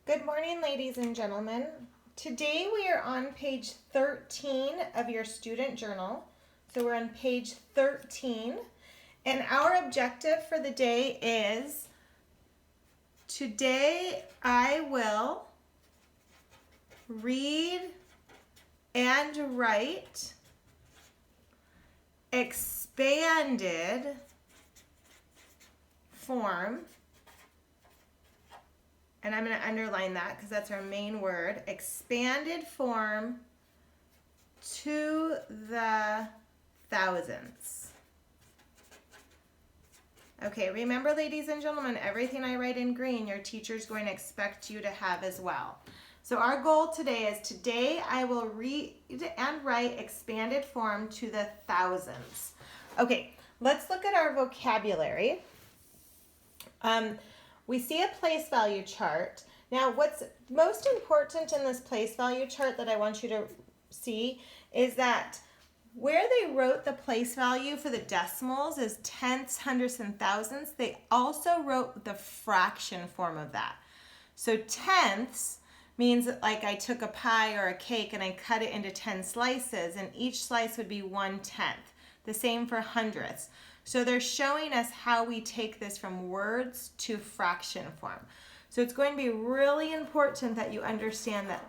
Good morning, ladies and gentlemen. Today we are on page 13 of your student journal. So we're on page 13, and our objective for the day is today I will read and write expanded form. And I'm going to underline that because that's our main word, expanded form to the thousands. Okay, remember, ladies and gentlemen, everything I write in green, your teacher's going to expect you to have as well. So our goal today is today I will read and write expanded form to the thousands. Okay, let's look at our vocabulary. We see a place value chart. Now, what's most important in this place value chart that I want you to see is that where they wrote the place value for the decimals is tenths, hundredths, and thousands. They also wrote the fraction form of that. So tenths means that, like, I took a pie or a cake and I cut it into 10 slices, and each slice would be 1/10. The same for hundredths. So they're showing us how we take this from words to fraction form. So it's going to be really important that you understand that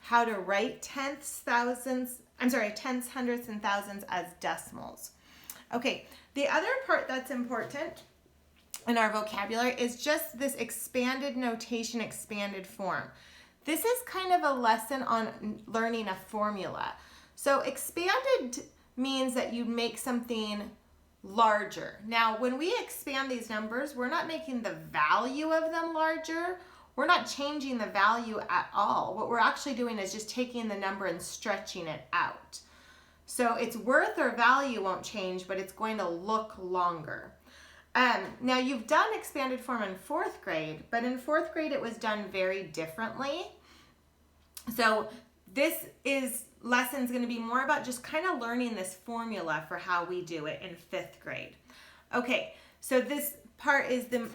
how to write tenths, hundredths, and thousands as decimals. Okay, the other part that's important in our vocabulary is just this expanded notation, expanded form. This is kind of a lesson on learning a formula. So expanded means that you make something larger. Now, when we expand these numbers, we're not making the value of them larger. We're not changing the value at all. What we're actually doing is just taking the number and stretching it out. So its worth or value won't change, but it's going to look longer. Now, you've done expanded form in 4th grade, but in 4th grade it was done very differently. So this lesson's going to be more about just kind of learning this formula for how we do it in 5th grade. Okay, so this part is the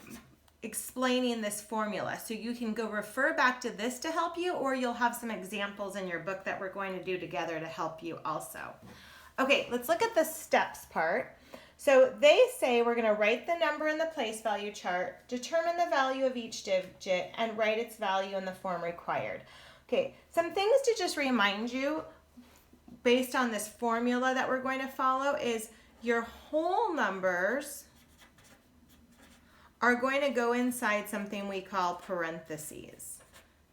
explaining this formula. So you can go refer back to this to help you, or you'll have some examples in your book that we're going to do together to help you also. Okay, let's look at the steps part. So they say we're going to write the number in the place value chart, determine the value of each digit, and write its value in the form required. Okay, some things to just remind you based on this formula that we're going to follow is your whole numbers are going to go inside something we call parentheses.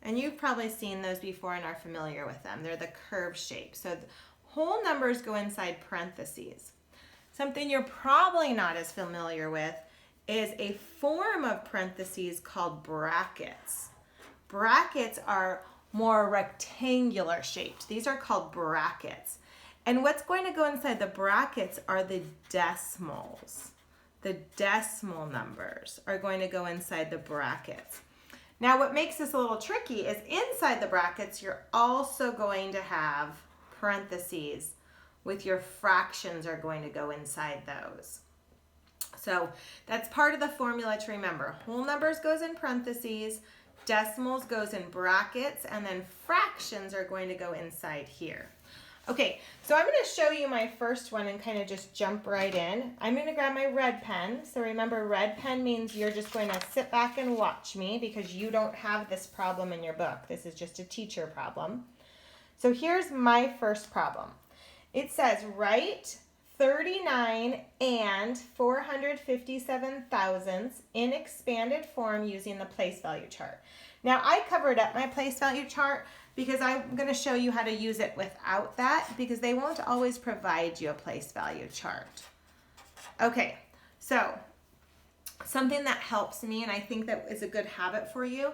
And you've probably seen those before and are familiar with them. They're the curve shape. So the whole numbers go inside parentheses. Something you're probably not as familiar with is a form of parentheses called brackets. Brackets are more rectangular shaped. These are called brackets. And what's going to go inside the brackets are the decimals. The decimal numbers are going to go inside the brackets. Now, what makes this a little tricky is inside the brackets, you're also going to have parentheses with your fractions are going to go inside those. So that's part of the formula to remember. Whole numbers goes in parentheses, decimals goes in brackets, and then fractions are going to go inside here. Okay, so I'm going to show you my first one and kind of just jump right in. I'm going to grab my red pen. So remember, red pen means you're just going to sit back and watch me because you don't have this problem in your book. This is just a teacher problem. So here's my first problem. It says write 39 and 457 thousandths in expanded form using the place value chart. Now, I covered up my place value chart because I'm going to show you how to use it without that because they won't always provide you a place value chart. Okay, so something that helps me, and I think that is a good habit for you,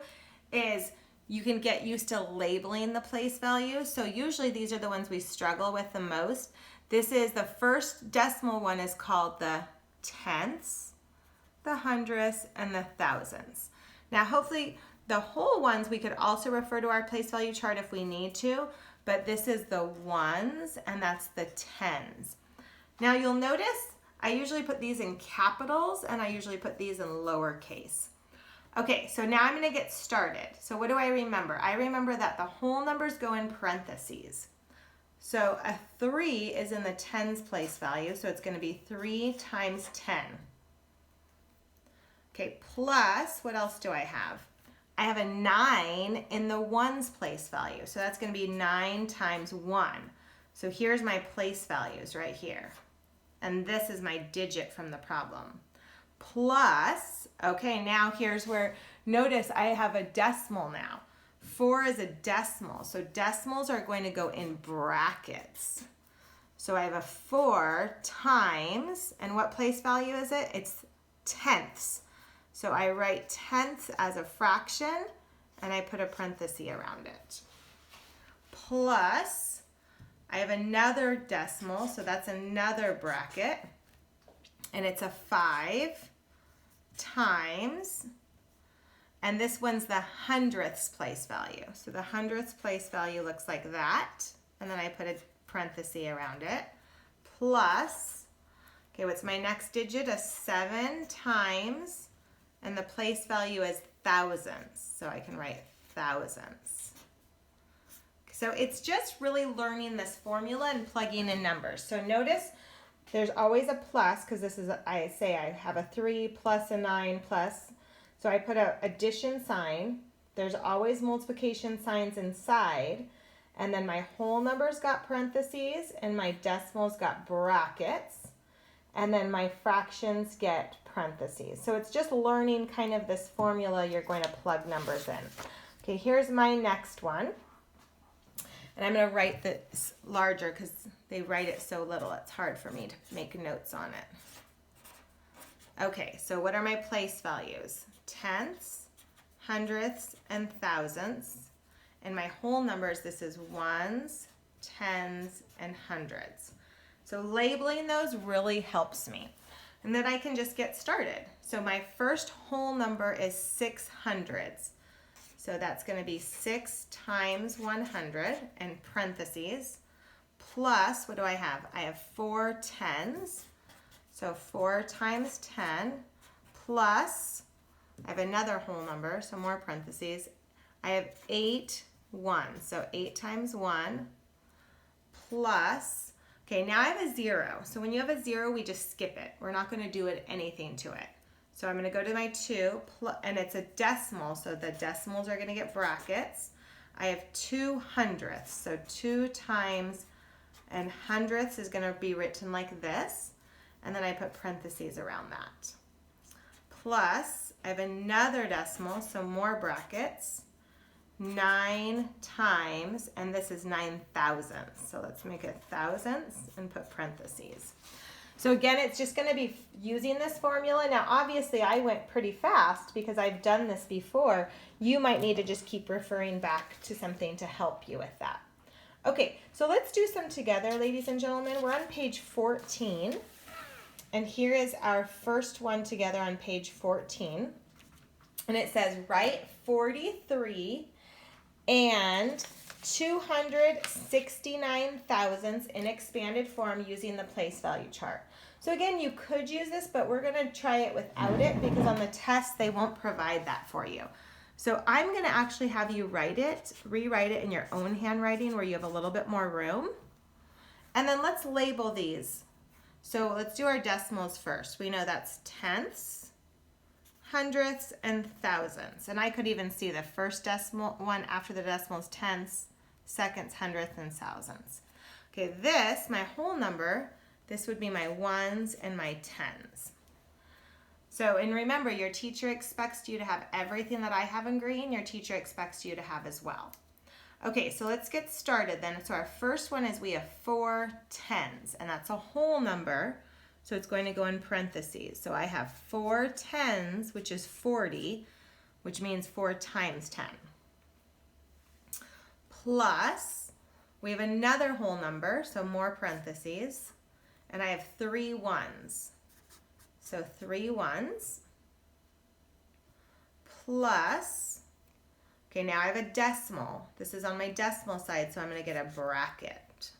is you can get used to labeling the place value. So usually these are the ones we struggle with the most. This is the first decimal one is called the tenths, the hundredths, and the thousands. Now, hopefully the whole ones we could also refer to our place value chart if we need to, but this is the ones and that's the tens. Now you'll notice I usually put these in capitals and I usually put these in lowercase. Okay, so now I'm going to get started. So what do I remember? I remember that the whole numbers go in parentheses. So a 3 is in the tens place value, so it's going to be 3 times 10. Okay, plus, what else do I have? I have a 9 in the ones place value, so that's going to be 9 times 1. So here's my place values right here. And this is my digit from the problem. Plus, okay, now here's where, notice I have a decimal now. 4 is a decimal, so decimals are going to go in brackets. So I have a 4 times, and what place value is it? It's tenths. So I write tenths as a fraction, and I put a parenthesis around it. Plus, I have another decimal, so that's another bracket, and it's a 5 times, and this one's the hundredths place value. So the hundredths place value looks like that, and then I put a parenthesis around it, plus, okay, what's my next digit? A 7 times, and the place value is thousands, so I can write thousands. So it's just really learning this formula and plugging in numbers. So notice there's always a plus, because this is, I say I have a 3 plus a 9 plus, so I put a addition sign. There's always multiplication signs inside, and then my whole numbers got parentheses, and my decimals got brackets, and then my fractions get parentheses. So it's just learning kind of this formula you're going to plug numbers in. Okay, here's my next one. And I'm going to write this larger because they write it so little. It's hard for me to make notes on it. Okay, so what are my place values? Tenths, hundredths, and thousandths. And my whole numbers, this is ones, tens, and hundreds. So labeling those really helps me. And then I can just get started. So my first whole number is 6 hundredths. So that's going to be 6 times 100 in parentheses, plus, what do I have? I have 4 tens. So 4 times 10, plus, I have another whole number, so more parentheses. I have 8 ones. So 8 times 1, plus, okay, now I have a 0. So when you have a 0, we just skip it. We're not going to do anything to it. So I'm going to go to my 2, and it's a decimal, so the decimals are going to get brackets. I have 2 hundredths, so 2 times, and hundredths is going to be written like this, and then I put parentheses around that. Plus, I have another decimal, so more brackets, 9 times, and this is 9 thousandths. So let's make it thousandths and put parentheses. So again, it's just going to be using this formula. Now, obviously, I went pretty fast because I've done this before. You might need to just keep referring back to something to help you with that. Okay, so let's do some together, ladies and gentlemen. We're on page 14, and here is our first one together on page 14. And it says, write 43 and 269 thousandths in expanded form using the place value chart. So again, you could use this, but we're going to try it without it because on the test, they won't provide that for you. So I'm going to actually have you rewrite it in your own handwriting where you have a little bit more room. And then let's label these. So let's do our decimals first. We know that's tenths, hundredths, and thousandths. And I could even see the first decimal one after the decimals, tenths, seconds, hundredths, and thousandths. Okay, this, my whole number, this would be my ones and my tens. So, and remember, your teacher expects you to have everything that I have in green, your teacher expects you to have as well. Okay, so let's get started then. So our first one is we have 4 tens, and that's a whole number, so it's going to go in parentheses. So I have 4 tens, which is 40, which means 4 times 10. Plus, we have another whole number, so more parentheses, and I have 3 ones. So 3 ones, plus, okay, now I have a decimal. This is on my decimal side, so I'm going to get a bracket.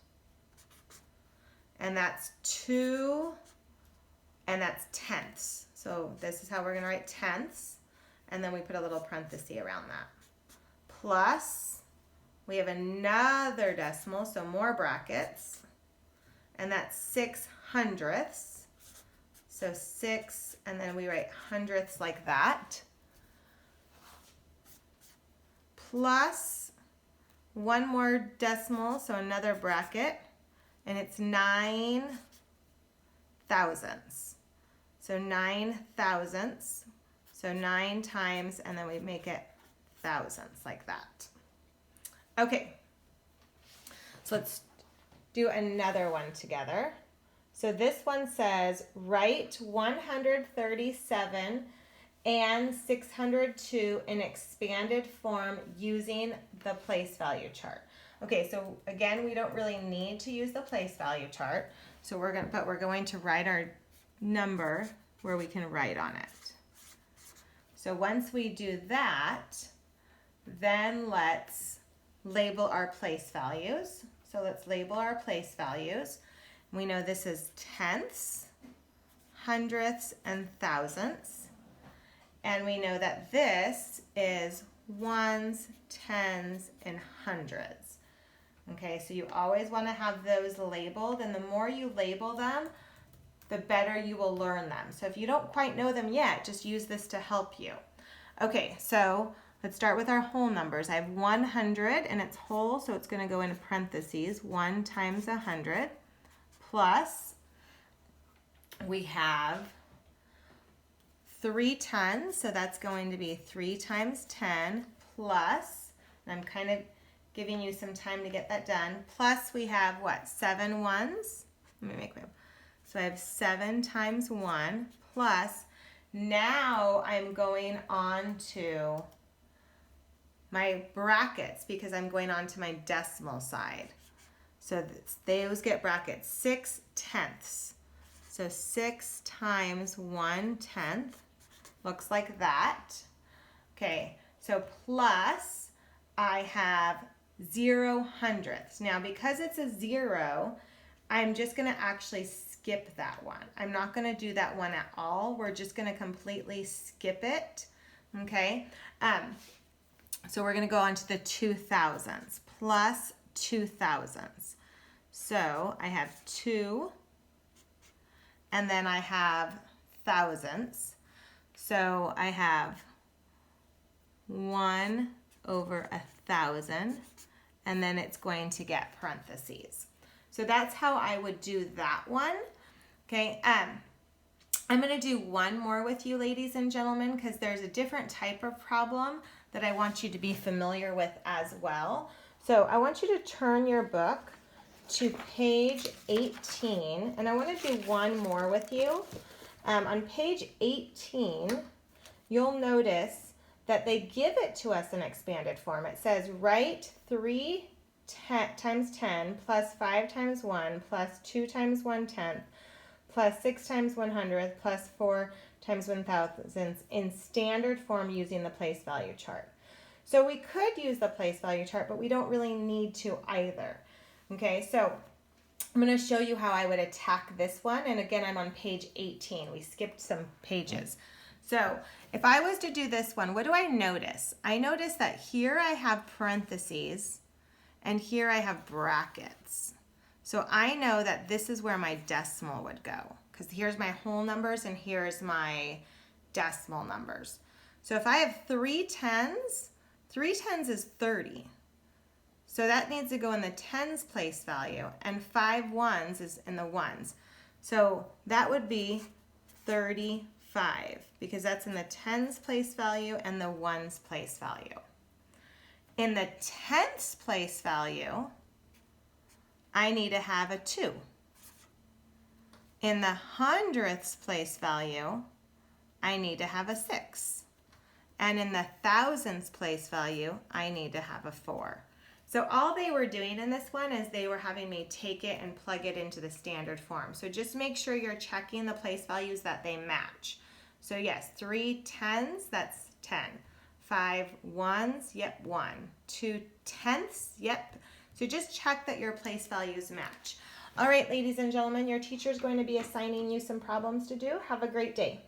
And that's 2, and that's tenths. So this is how we're going to write tenths. and then we put a little parenthesis around that. Plus, we have another decimal, so more brackets, and that's 6/100ths. So 6, and then we write hundredths like that. Plus one more decimal, so another bracket, and it's 9 thousandths. So 9 thousandths. So 9 times, and then we make it thousandths like that. Okay, so let's do another one together. So this one says, write 137 and 602 in expanded form using the place value chart. Okay, so again, we don't really need to use the place value chart. So we're going to write our number where we can write on it. So once we do that, then let's label our place values. So let's label our place values. We know this is tenths, hundredths, and thousandths. And we know that this is ones, tens, and hundreds. Okay, so you always want to have those labeled, and the more you label them, the better you will learn them. So if you don't quite know them yet, just use this to help you. Okay, so let's start with our whole numbers. I have 100, and it's whole, so it's going to go in parentheses, 1 times 100, plus we have 3 tens, so that's going to be 3 times 10, plus, and I'm kind of giving you some time to get that done, plus we have what, 7 ones? Let me make my, so I have 7 times 1, plus, now I'm going on to my brackets because I'm going on to my decimal side. So those get brackets, 6 tenths. So 6 times 1/10 looks like that. Okay, so plus I have 0 hundredths. Now because it's a 0, I'm just gonna actually skip that one. I'm not gonna do that one at all. We're just gonna completely skip it, okay? So we're gonna go on to the 2 thousandths, plus 2 thousandths. So I have 2, and then I have thousandths. So I have 1 over 1,000, and then it's going to get parentheses. So that's how I would do that one. Okay, I'm going to do one more with you, ladies and gentlemen, because there's a different type of problem that I want you to be familiar with as well. So I want you to turn your book to page 18, and I want to do one more with you. On page 18, you'll notice that they give it to us in expanded form. It says, write 3 times 10 plus 5 times 1 plus 2 times 1/10 plus 6 times 100th plus 4 times 1,000 in standard form using the place value chart. So we could use the place value chart, but we don't really need to either. Okay, so I'm going to show you how I would attack this one. And again, I'm on page 18. We skipped some pages. So if I was to do this one, what do I notice? I notice that here I have parentheses and here I have brackets. So I know that this is where my decimal would go, because here's my whole numbers and here's my decimal numbers. So if I have 3 tens, 3 tens is 30. So that needs to go in the tens place value, and 5 ones is in the ones. So that would be 35, because that's in the tens place value and the ones place value. In the tenths place value, I need to have a 2. In the hundredths place value, I need to have a 6. And in the thousandths place value, I need to have a 4. So all they were doing in this one is they were having me take it and plug it into the standard form. So just make sure you're checking the place values that they match. So yes, 3 tens, that's 10. 5 ones, yep, 1. 2 tenths, yep. So just check that your place values match. All right, ladies and gentlemen, your teacher is going to be assigning you some problems to do. Have a great day.